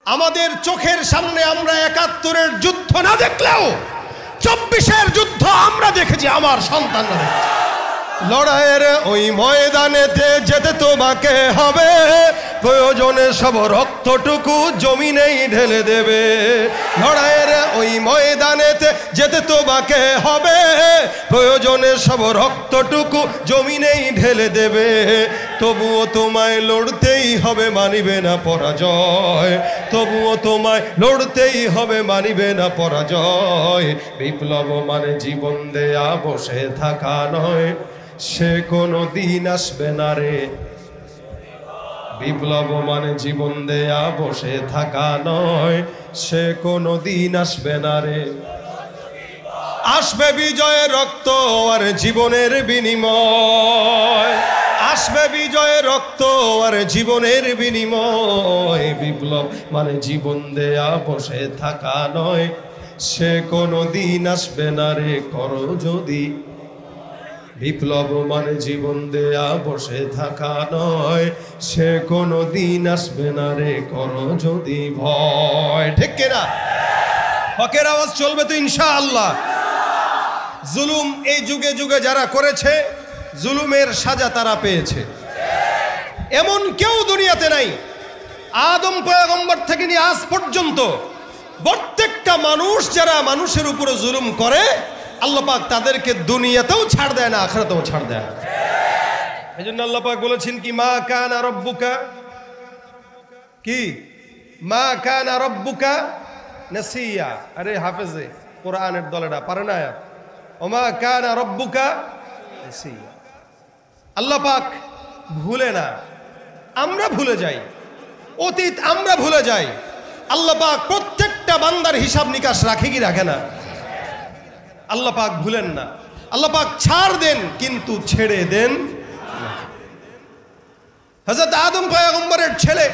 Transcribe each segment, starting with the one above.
আমাদের চোখের সামনে আমরা ৭১-এর যুদ্ধ না দেখলেও ২৪-এর যুদ্ধ আমরা দেখেছি, আমার সন্তানরা। লড়াইয়ের ওই ময়দানেতে যেতে তোমাকে হবে, প্রয়োজনে সব রক্তটুকু জমিনেই ঢেলে দেবে। লড়াইয়ের ওই ময়দানেতে যেতে তোমাকে হবে, প্রয়োজনে সব রক্তটুকু জমিনেই ঢেলে দেবে। তবুও তোমায় লড়তেই হবে, মানিবে না পরাজয়। তবুও তোমায় লড়তেই হবে, মানিবে না পরাজয়। বিপ্লব মানে জীবন দেয়া বসে থাকা নয়, সে কোনো দিন আসবে না রে। বিপ্লব মানে জীবন দেয়া বসে থাকা নয়, সে কোনো দিন আসবে না রে। আসবে বিজয়ের রক্ত আর জীবনের বিনিময়, আসবে বিজয়ের রক্ত আর জীবনের বিনিময়। বিপ্লব মানে জীবন দেয়া বসে থাকা নয়, সে কোনো দিন আসবে না রে। করো যদি বিপ্লব মানে জীবন দেয়া বসে থাকা নয়, সে কোনো দিন আসবে না রে। করো যদি ভয়। ঠিক কিনা? হকের আওয়াজ চলবে তো ইনশাআল্লাহ। জুলুম এই যুগে যুগে যারা করেছে, জুলুমের সাজা তারা পেয়েছে। এমন কেউ দুনিয়াতে নাই, আদম পয়গম্বর থেকে নিয়ে আজ পর্যন্ত প্রত্যেকটা মানুষ যারা মানুষের উপরে জুলুম করে, আল্লাহ পাক তাদেরকে দুনিয়াতেও ছাড় দেয় না, আখিরাতেও ছাড় দেয় না। এই জন্য আল্লাহ পাক বলেছেন কি, মা কানা রব্বুকা, কি মা কানা রব্বুকা নাসিয়া। আরে হাফেজে কোরআনের দলেরা পারে না, ওমা কানা রব্বুকা নাসিয়া। আল্লাহ পাক ভুলে না, আমরা ভুলে যাই, অতীত আমরা ভুলে যাই। আল্লাহ পাক প্রত্যেকটা বান্দার হিসাব নিকাশ রাখে কি রাখে না? আল্লাহ পাক ভুলেন না। আল্লাহ পাক ছাড় দেন কিন্তু ছেড়ে দেন। হযরত আদম পয়গম্বরের ছেলে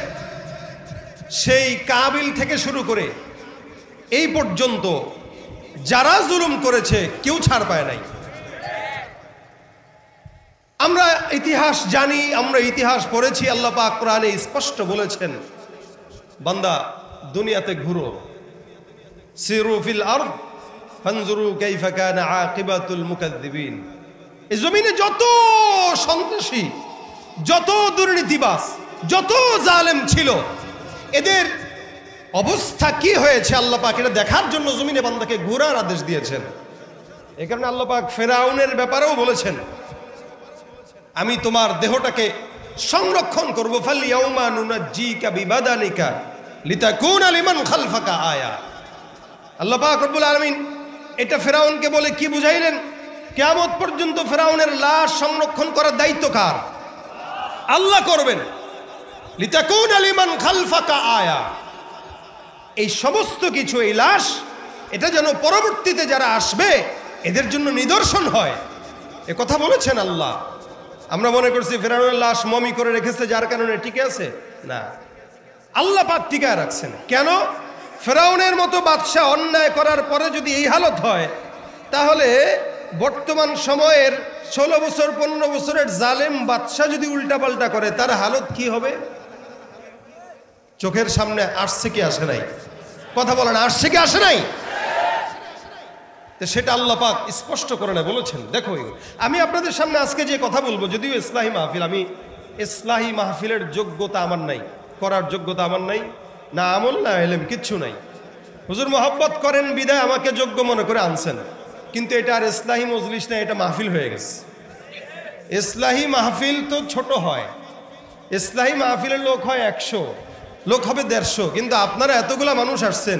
সেই কাবিল থেকে শুরু করে এই পর্যন্ত যারা জুলুম করেছে কেউ ছাড় পায় নাই। আমরা ইতিহাস জানি, আমরা ইতিহাস পড়েছি। আল্লাহ পাক কোরআনে স্পষ্ট বলেছেন, বান্দা দুনিয়াতে ঘুরো, সিরু ফিল আরদ ফানজুরু কাইফা কানা আকিবাতুল মুকাজ্জিবিন। এই জমিনে যত সন্ত্রাসী, যত দুর্নীতিবাজ, যত জালেম ছিল, এদের অবস্থা কি হয়েছে আল্লাহ পাক এটা দেখার জন্য জমিনে বান্দাকে ঘোরার আদেশ দিয়েছেন। এই কারণে আল্লাহ পাক ফেরাউনের ব্যাপারেও বলেছেন, আমি তোমার দেহটাকে সংরক্ষণ করব। ফালইয়াউমা নুনাজ্জিকা বিবাদানিকা লিতাকুনা লিমান খালফাকা আয়া। আল্লাহ পাক রব্বুল আলামিন এটা ফেরাউনকে বলে কি বুঝাইলেন? কিয়ামত পর্যন্ত ফেরাউনের লাশ সংরক্ষণ করার দায়িত্ব কার? আল্লাহ করবেন। লিতাকুনা লিমান খালফাকা আয়া। এই সমস্ত কিছু, এই লাশ, এটা যেন পরবর্তীতে যারা আসবে এদের জন্য নিদর্শন হয়, এ কথা বলেছেন আল্লাহ। আমরা মনে করছি ফেরাউনের লাশ মমি করে রেখেছে যার কারণে টিকে আছে, না, আল্লাহ পাক টিকায় রাখছেন। কেন? ফেরাউনের মতো বাদশা অন্যায় করার পরে যদি এই হালত হয়, তাহলে বর্তমান সময়ের ১৬ বছর ১৫ বছরের জালেম বাদশা যদি উল্টাপাল্টা করে, তার হালত কি হবে? চোখের সামনে আসছে কি আসে নাই? কথা বলেন, আসছে কি আসে নাই? সেটা আল্লাহ পাক স্পষ্ট করে না বলেছেন। দেখো, আমি আপনাদের সামনে আজকে যে কথা বলবো, যদিও ইসলাহী মাহফিল, আমি ইসলাহী মাহফিলের যোগ্যতা আমার নাই, করার যোগ্যতা আমার নাই, না আমল না এলেম, কিচ্ছু নাই। হুজুর মোহাব্বত করেন বিদায় আমাকে যোগ্য মনে করে আনছেন, কিন্তু এটা আর ইসলাহী মজলিস না, এটা মাহফিল হয়ে গেছে। ইসলাহী মাহফিল তো ছোট হয়, ইসলাহী মাহফিলের লোক হয় ১০০, লোক হবে ১৫০, কিন্তু আপনারা এতগুলা মানুষ আসছেন,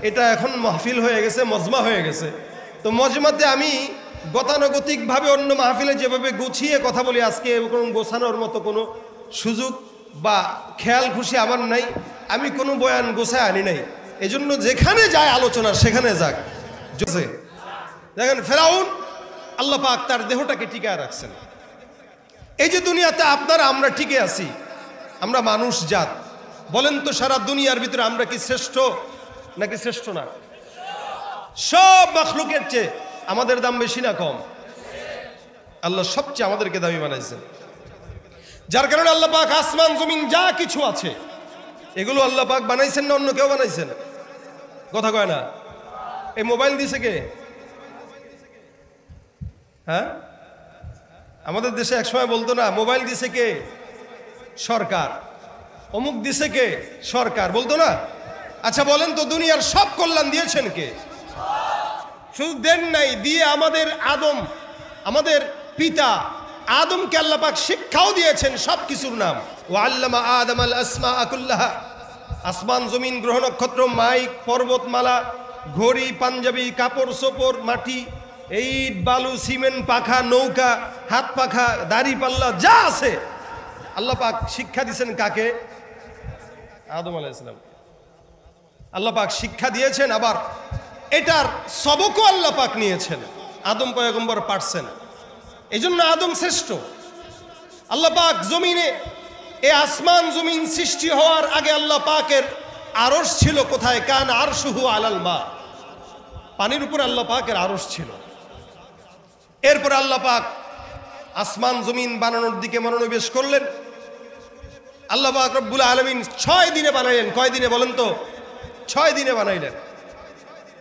এটা এখন মাহফিল হয়ে গেছে, মজমা হয়ে গেছে। তো মজমাতে আমি গতানুগতিকভাবে অন্য মাহফিলে যেভাবে গুছিয়ে কথা বলি, আজকে কোনো গোছানোর মতো কোনো সুযোগ বা খেয়াল খুশি আমার নাই, আমি কোনো বয়ান গোছায় আনি নাই। এজন্য যেখানে যায় আলোচনা সেখানে যাক। দেখেন ফেরাউন, আল্লাহ পাক তার দেহটাকে টিকায় রাখছেন। এই যে দুনিয়াতে আপনারা আমরা টিকে আছি, আমরা মানুষ জাত, বলেন তো সারা দুনিয়ার ভিতরে আমরা কি শ্রেষ্ঠ নাকি শ্রেষ্ঠ না? সব মাখলুকের চেয়ে আমাদের দাম বেশি না কম? আল্লাহ সবচেয়ে আমাদেরকে দামি বানাইছেন, যার কারণে আল্লাহ পাক আসমান জমিন যা কিছু আছে এগুলো আল্লাহ পাক বানাইছেন না অন্য কেউ বানাইছেন? কথা কয় না। এই মোবাইল দিছে কে? হ্যাঁ, আমাদের দেশে একসময় বলতো না মোবাইল দিছে কে? সরকার। অমুক দিছে কে? সরকার, বলতো না? আচ্ছা বলেন তো, দুনিয়ার সব কল্যাণ দিয়েছেন কে? শুধু দেন নাই, দিয়ে আমাদের আদম, আমাদের পিতা আদমকে আল্লাহ পাক শিক্ষাও দিয়েছেন সব কিছুর নাম। ওয়া আল্লামা আদম আল আসমাআ কুল্লাহা। আসমান জমিন গ্রহ নক্ষত্র মাইক পর্বতমালা ঘড়ি পাঞ্জাবি কাপড় চোপড় মাটি ইট বালু সিমেন্ট পাখা নৌকা হাত পাখা দাড়ি পাল্লা যা আছে আল্লাহ পাক শিক্ষা দিয়েছেন কাকে? আদম আলাইহিস সালাম। আল্লাহ পাক শিক্ষা দিয়েছেন, আবার এটার সবকও আল্লাহ পাক নিয়েছেন। আদম পয়গম্বর পারছেন, এই জন্য আদম শ্রেষ্ঠ। আল্লাহ পাক জমিনে, এই আসমান জমিন সৃষ্টি হওয়ার আগে আল্লাহ পাকের আরশ ছিল কোথায়? কান আরশুহু আলাল মা। পানির উপর আল্লাহ পাকের আরশ ছিল। এরপর আল্লাহ পাক আসমান জমিন বানানোর দিকে মনোনিবেশ করলেন। আল্লাহ পাক রব্বুল আলামিন 6 দিনে বানাইলেন। কয় দিনে বলেন তো? 6 দিনে বানাইলেন।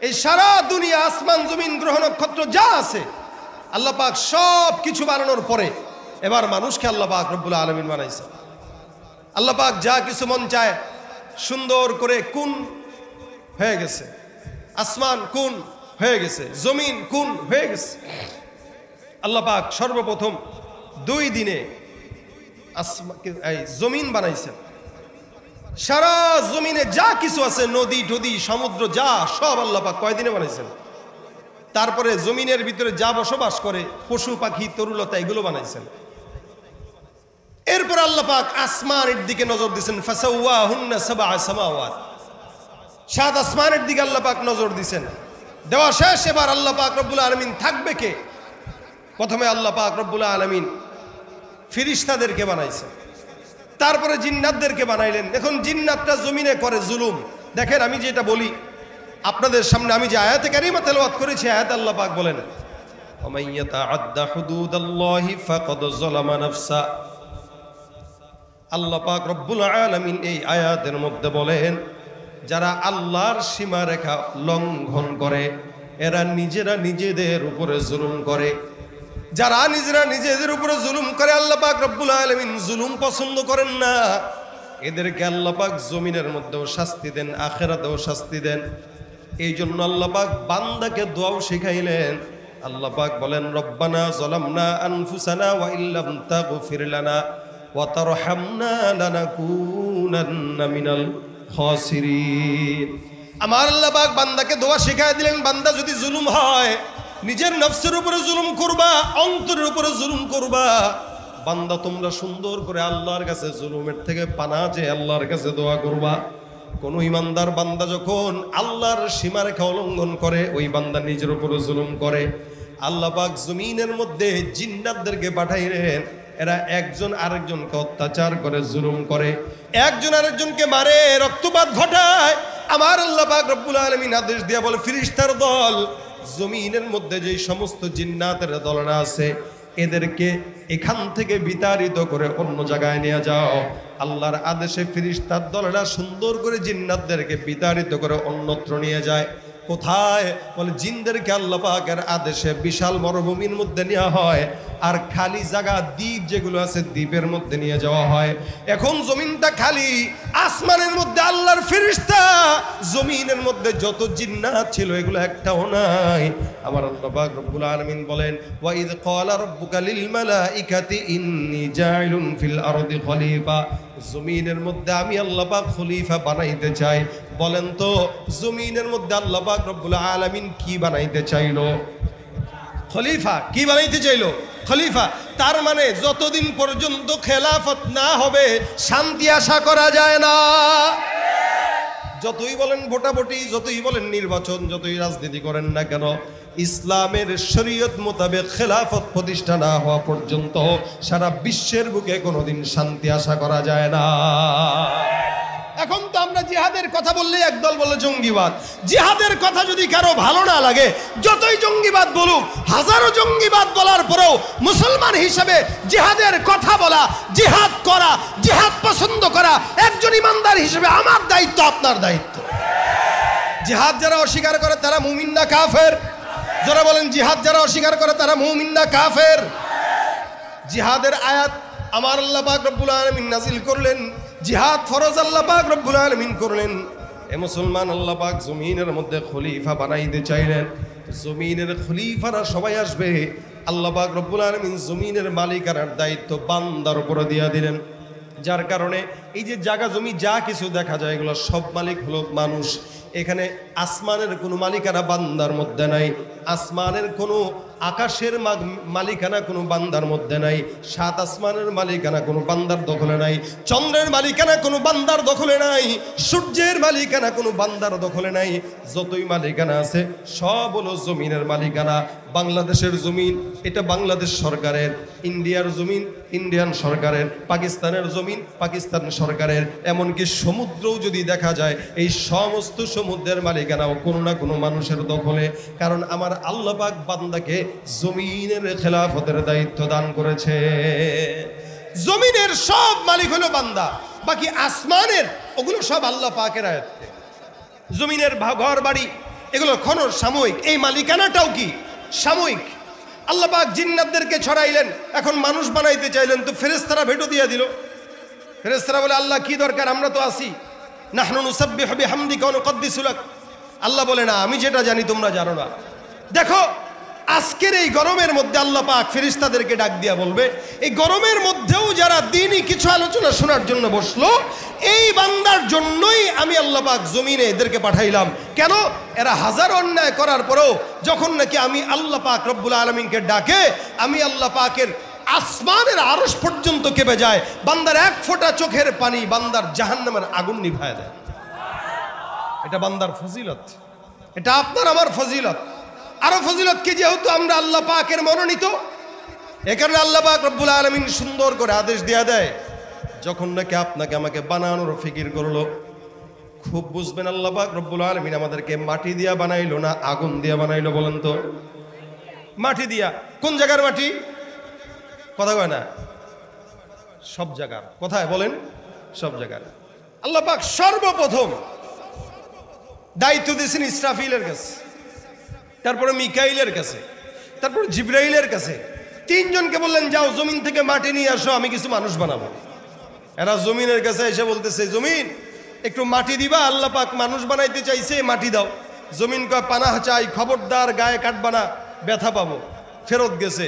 এই সারা দুনিয়া আসমান জমিন গ্রহ নক্ষত্র যা আছে আল্লাহ পাক সব কিছু বানানোর পরে এবার মানুষকে আল্লাহ পাক রব্বুল আলামিন বানাইছে। আল্লাহ পাক যা কিছু মন চায় সুন্দর করে কুন হয়ে গেছে। আসমান কুন হয়ে গেছে, জমিন কুন হয়ে গেছে। আল্লাহ পাক সর্বপ্রথম 2 দিনে জমিন বানাইছেন। সারা জমিনে যা কিছু আছে নদী টদী সমুদ্র যা সব আল্লাহ পাক কয় দিনে বানাইছেন। তারপরে জমিনের ভিতরে যা বসবাস করে পশু পাখি তরুলতা এগুলো বানাইছেন। এরপর আল্লাহ পাক আসমানের দিকে নজর দিয়েছেন। ফাসাওয়াহুন্না সাবআ সামাওয়াত। 7 আসমানের দিকে আল্লাহ পাক নজর দিয়েছেন। দেওয়া শেষ, এবার আল্লাহ পাক রব্বুল আলামিন থাকবে কে? প্রথমে আল্লাহ পাক রব্বুল আলামিন ফেরেশতাদেরকে বানাইছেন, তারপরে জিন্নাতদেরকে বানাইলেন। এখন জিন্নাতটা জমিনে করে জুলুম। দেখেন আমি যেটা বলি আপনাদের সামনে, আমি যে আয়াতে কারিমা তেলাওয়াত করেছি, আয়াত আল্লাহ পাক বলেন ওমান ইয়াতাআদ্দা হুদুদাল্লাহি ফাকাদ যালামা নাফসা। আল্লাহ পাক রব্বুল আলামিন এই আয়াতের মধ্যে বলেন যারা আল্লাহর সীমারেখা লঙ্ঘন করে এরা নিজেরা নিজেদের উপরে জুলুম করে। যারা নিজেরা নিজেদের উপরে জুলুম করে আল্লাহ পাক রব্বুল আলামিন জুলুম পছন্দ করেন না। এদেরকে আল্লাহ পাক জমিনের মধ্যেও শাস্তি দেন, আখিরাতেও শাস্তি দেন। এই জন্য আল্লাহ পাক বান্দাকে দোয়াও শিখাইলেন। আল্লাহ পাক বলেন রব্বানা যালামনা আনফুসানা ওয়া ইল্লাম তাগফির লানা ওয়া তারহামনা লানাকুনান্না মিনাল খাসিরিন। আমার আল্লাহ পাক বান্দাকে দোয়া শিখাই দিলেন, বান্দা যদি জুলুম হয় নিজের নফসের উপরে জুলুম করবা, অন্তরের উপরে জুলুম করবা। বান্দা তোমরা সুন্দর করে আল্লাহর কাছে জুলুমের থেকে পানাহ চেয়ে আল্লাহর কাছে দোয়া করবা। কোন ইমানদার বান্দা যখন আল্লাহর সীমারেখা উল্লঙ্ঘন করে ওই বান্দা নিজের উপরে জুলুম করে। আল্লাহ পাক জমিনের মধ্যে জিন্নাতদেরকে পাঠাইলেন, এরা একজন আরেকজনকে অত্যাচার করে জুলুম করে, একজন আরেকজনকে মারে, রক্তপাত ঘটায়। আমার আল্লাহ পাক রব্বুল আলামিন আদেশ দিয়া বলে ফেরেশতার দল জমিনের মধ্যে যে সমস্ত জিন্নাতের দলরা আছে এদেরকে এখান থেকে বিতাড়িত করে অন্য জায়গায় নিয়ে যাও। আল্লাহর আদেশে ফেরেশতার দলরা সুন্দর করে জিন্নাতদেরকে বিতাড়িত করে অন্যত্র নিয়ে যায়। কোথায়? বলে জিনদেরকে আল্লাহ পাকের আদেশে বিশাল মরুভূমির মধ্যে নেওয়া হয়, আর খালি জায়গা দ্বীপ যেগুলো আছে দ্বীপের মধ্যে নিয়ে যাওয়া হয়। এখন জমিনটা খালি, আসমানের মধ্যে আল্লাহর ফেরেশতা, জমিনের মধ্যে যত জিন্নাত ছিল এগুলো একটাও নাই। আমার আল্লাহ পাক রব্বুল আলামিন বলেন ওয়া ইয ক্বালা রাব্বুকা লিল মালাইকাতি ইন্নী জাইলুন ফিল আরদি খলিফা। জমিনের মধ্যে আমি আল্লাহ পাক খলিফা বানাইতে চাই। বলেন তো জমিনের মধ্যে আল্লাহ পাক রব্বুল আলামিন কি বানাইতে চাইলো? খলিফা। কি বানাইতে চাইলো? খলিফা। তার মানে যতদিন পর্যন্ত খেলাফত না হবে শান্তি আশা করা যায় না। যতই বলেন ভোটাভুটি, যতই বলেন নির্বাচন, যতই রাজনীতি করেন না কেন, ইসলামের শরীয়ত মোতাবেক খেলাফত প্রতিষ্ঠা না হওয়া পর্যন্ত সারা বিশ্বের বুকে কোনোদিন শান্তি আশা করা যায় না। এখন তো আমরা জিহাদের কথা বললে একদল বলে জঙ্গিবাদ। জিহাদের কথা যদি কারো ভালো না লাগে, যতই জঙ্গিবাদ বলুক, হাজারো জঙ্গিবাদ বলার পরেও মুসলমান হিসেবে জিহাদের কথা বলা, জিহাদ করা, জিহাদ পছন্দ করা একজন ইমানদার হিসেবে আমার দায়িত্ব, আপনার দায়িত্ব। জিহাদ যারা অস্বীকার করে তারা মুমিন না কাফের? যারা বলেন জিহাদ যারা অস্বীকার করে তারা মুমিন না কাফের? জিহাদের আয়াত আমার আল্লাহ পাক রব্বুল আলামিন নাজিল করলেন, জিহাদ ফরজ আল্লাহ পাক রব্বুল আলামিন করলেন। এ মুসলমান, আল্লাহ পাক জমিনের মধ্যে খলিফা বানাইতে চাইলেন। জমিনের খলিফারা সবাই আসবে, আল্লাহ পাক রব্বুল আলামিন জমিনের মালিকানার দায়িত্ব বান্দার উপরে দিয়ে দিলেন। যার কারণে এই যে জায়গা জমি যা কিছু দেখা যায় এগুলো সব মালিক হলো মানুষ। এখানে আসমানের কোনো মালিকানা বান্দার মধ্যে নাই, আসমানের কোনো আকাশের মালিকানা কোনো বান্দার মধ্যে নাই, সাত আসমানের মালিকানা কোনো বান্দার দখলে নাই, চন্দ্রের মালিকানা কোনো বান্দার দখলে নাই, সূর্যের মালিকানা কোনো বান্দার দখলে নাই। যতই মালিকানা আছে সব হলো জমিনের মালিকানা। বাংলাদেশের জমিন এটা বাংলাদেশ সরকারের, ইন্ডিয়ার জমিন ইন্ডিয়ান সরকারের, পাকিস্তানের জমিন পাকিস্তান সরকারের, এমনকি সমুদ্রও যদি দেখা যায় এই সমস্ত সমুদ্রের মালিকানাও কোনো না কোনো মানুষের দখলে। কারণ আমার আল্লাহ পাক বান্দাকে জমিনের খেলাফতের দায়িত্ব দান করেছে। জমিনের সব মালিক হলো বান্দা, বাকি আসমানের ওগুলো সব আল্লাহ পাকের আয়ত্তে। জমিনের ঘর বাড়ি এগুলো ক্ষণর সাময়িক, এই মালিকানাটাও কি সাময়িক। আল্লাহ পাক জিন্নাতদেরকে ছড়াইলেন, এখন মানুষ বানাইতে চাইলেন, তো ফেরেশতারা ভেটো দিয়ে দিল। ফেরেশতারা বলে আল্লাহ কি দরকার, আমরা তো আছি। নাহনু নুসাব্বিহু বিহামদিকা ওয়া নুকদ্দিসু লাক। আল্লাহ বলে না, আমি যেটা জানি তোমরা জানো না। দেখো আজকের এই গরমের মধ্যে আল্লাহ পাক ফেরেশতাদেরকে ডাক দিয়া বলবে, এই গরমের মধ্যেও যারা দ্বীনি কিছু আলোচনা শোনার জন্য বসলো, এই বান্দার জন্যই আমি আল্লাহ পাক জমিনে এদেরকে পাঠাইলাম। কেন? এরা হাজার অন্যায় করার পরেও যখন নাকি আমি আল্লাহ পাক রব্বুল আলামিনকে ডাকে, আমি আল্লাহ পাকের আসমানের আরশ পর্যন্ত কেঁপে যায়। বান্দার এক ফোঁটা চোখের পানি বান্দার জাহান্নামের আগুন নিভায় দেয়। এটা বান্দার ফজিলত, এটা আপনার আমার ফজিলত। আরো ফজিলত কি, যেহেতু আমরা আল্লাহ পাকের মনোনীত, এ কারণে আল্লাহ পাক রব্বুল আলামিন সুন্দর করে আদেশ দেয়া দেয়, যখন নাকি আপনাকে আমাকে বানানোর ফিকির করলো, খুব বুঝবেন আল্লাহ পাক রব্বুল আলামিন আমাদেরকে মাটি দিয়া বানাইলো না আগুন দিয়া বানাইলো? বলেন তো। মাটি দিয়া। কোন জায়গার মাটি? কথা কয় না, সব জায়গার। কোথায় বলেন? সব জায়গার। আল্লাহ পাক সর্বপ্রথম দায়িত্ব দিয়েছেন ইসরাফিলের কাছে, তারপরে মিকাইলের কাছে, তারপরে জিব্রাইলের কাছে। তিনজনকে বললেন যাও জমিন থেকে মাটি নিয়ে আসো, আমি কিছু মানুষ বানাবো। এরা জমিনের কাছে এসে বলতেছে, জমিন একটু মাটি দিবা, আল্লাহ পাক মানুষ বানাইতে চাইছে, মাটি দাও। জমিন কয় পানাহ চাই, খবরদার গায়ে কাটবা না, ব্যথা পাবো। ফেরত গেছে।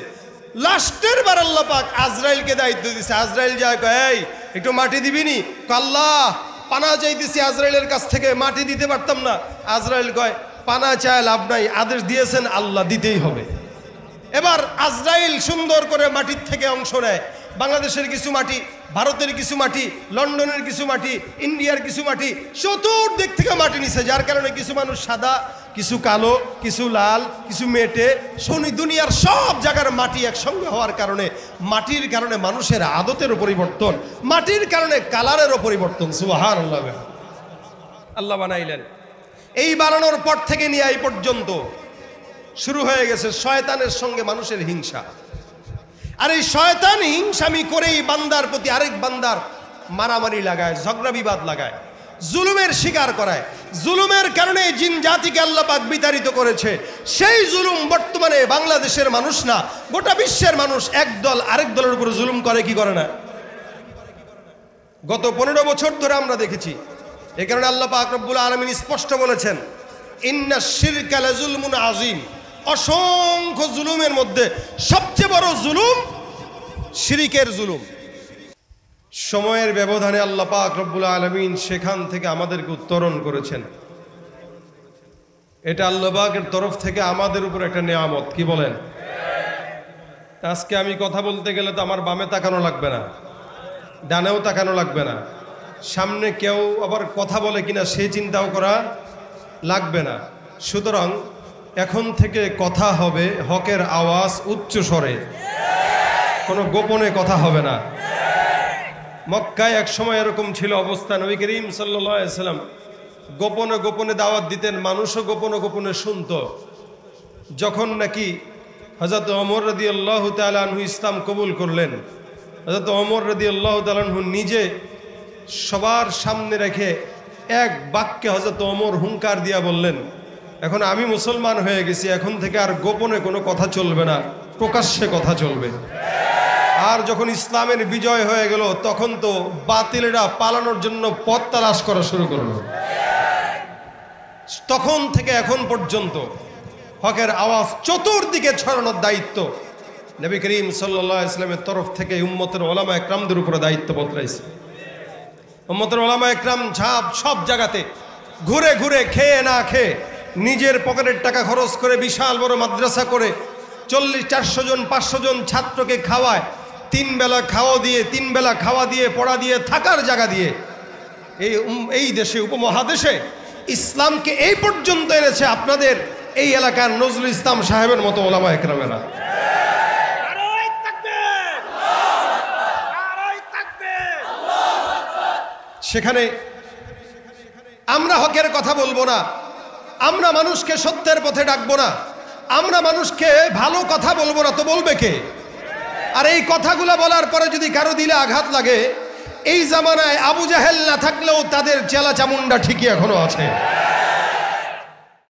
লাস্টের বার আল্লাহ পাক আজরাইলকে দায়িত্ব দিছে। আজরাইল যায় কয়, এই একটু মাটি দিবিনি? আল্লাহ পানা চাইতেছি আজরাইলের কাছ থেকে, মাটি দিতে পারতাম না। আজরাইল কয় পানা চায় লাভ নাই, আদেশ দিয়েছেন আল্লাহ, দিতেই হবে। এবার আজরাইল সুন্দর করে মাটির থেকে অংশ নেয়। বাংলাদেশের কিছু মাটি, ভারতের কিছু মাটি, লন্ডনের কিছু মাটি, ইন্ডিয়ার কিছু মাটি, চতুর্দিক থেকে মাটি নিছে। যার কারণে কিছু মানুষ সাদা, কিছু কালো, কিছু লাল, কিছু মেটে, শনি দুনিয়ার সব জায়গার মাটি একসঙ্গে হওয়ার কারণে, মাটির কারণে মানুষের আদতেরও পরিবর্তন, মাটির কারণে কালারেরও পরিবর্তন। সুবহানাল্লাহ। আল্লাহ বানাইলেন। এই বানানোর পর থেকে নিয়ে এই পর্যন্ত শুরু হয়ে গেছে শয়তানের সঙ্গে মানুষের হিংসা। আর এই শয়তান হিংসামি করেই বান্দার প্রতি আরেক বান্দার মারামারি লাগায়, ঝগড়া বিবাদ লাগায়, জুলুমের শিকার করায়। জুলুমের কারণে জিন জাতিকে আল্লাহ পাক বিতাড়িত করেছে। সেই জুলুম বর্তমানে বাংলাদেশের মানুষ না, গোটা বিশ্বের মানুষ এক দল আরেক দলের উপর জুলুম করে কি করে না? গত 15 বছর ধরে আমরা দেখেছি। এই কারণে আল্লাহ পাক রব্বুল আলামিন স্পষ্ট বলেছেন, ইন্নাশ শিরকা লাযুলমুন আযীম। অসংখ্য জুলুমের মধ্যে সবচেয়ে বড় জুলুম শিরিকের জুলুম। সময়ের ব্যবধানে আল্লাহ পাক রব্বুল আলামিন সেখান থেকে আমাদেরকে উত্তরণ করেছেন। এটা আল্লাহ পাকের তরফ থেকে আমাদের উপর একটা নেয়ামত। কি বলেন? আজকে আমি কথা বলতে গেলে তো আমার বামে তাকানো লাগবে না, ডানেও তাকানো লাগবে না, সামনে কেউ আবার কথা বলে কিনা সেই চিন্তাও করা লাগবে না। সুতরাং এখন থেকে কথা হবে হকের আওয়াজ উচ্চ স্বরে, কোনো গোপনে কথা হবে না। মক্কায় এক সময় এরকম ছিল অবস্থা, নবী করিম সাল্লাল্লাহু আলাইহি সাল্লাম গোপনে গোপনে দাওয়াত দিতেন, মানুষও গোপনে গোপনে শুনতো। যখন নাকি হযরত ওমর রাদিয়াল্লাহু তাআলা আনহু ইসলাম কবুল করলেন, হযরত ওমর রাদিয়াল্লাহু তাআলা আনহু নিজে সবার সামনে রেখে এক বাক্যে হযরত ওমর হুঙ্কার দিয়া বললেন, এখন আমি মুসলমান হয়ে গেছি, এখন থেকে আর গোপনে কোনো কথা চলবে না, প্রকাশ্যে কথা চলবে। আর যখন ইসলামের বিজয় হয়ে গেল, তখন তো বাতিলেরা পালানোর জন্য পথ তালাশ করা শুরু করলো। তখন থেকে এখন পর্যন্ত হকের আওয়াজ চতুর্দিকে ছড়ানোর দায়িত্ব নবী করিম সাল্লাল্লাহু আলাইহি ওয়াসাল্লামের তরফ থেকে উম্মতের ওলামা একরামদের উপরে দায়িত্ব বদলাইছে। উম্মতের ওলামা একরাম সব জায়গাতে ঘুরে ঘুরে, খেয়ে না খেয়ে, নিজের পকেটের টাকা খরচ করে বিশাল বড় মাদ্রাসা করে 400 জন 500 জন ছাত্রকে খাওয়ায়, 3 বেলা খাওয়া দিয়ে পড়া দিয়ে থাকার জায়গা দিয়ে এই দেশে, উপমহাদেশে ইসলামকে এই পর্যন্ত এনেছে আপনাদের এই এলাকার নজরুল ইসলাম সাহেবের মতো ওলামা একরামেরা। সেখানে আমরা হকের কথা বলবো না, আমরা মানুষকে সত্যের পথে ডাকবো না, আমরা মানুষকে ভালো কথা বলবো না, তো বলবে কে? আর এই কথাগুলো বলার পরে যদি কারো দিলে আঘাত লাগে, এই জামানায় আবু জাহেল না থাকলেও তাদের চেলা চামুন্ডা ঠিকই এখনো আছে।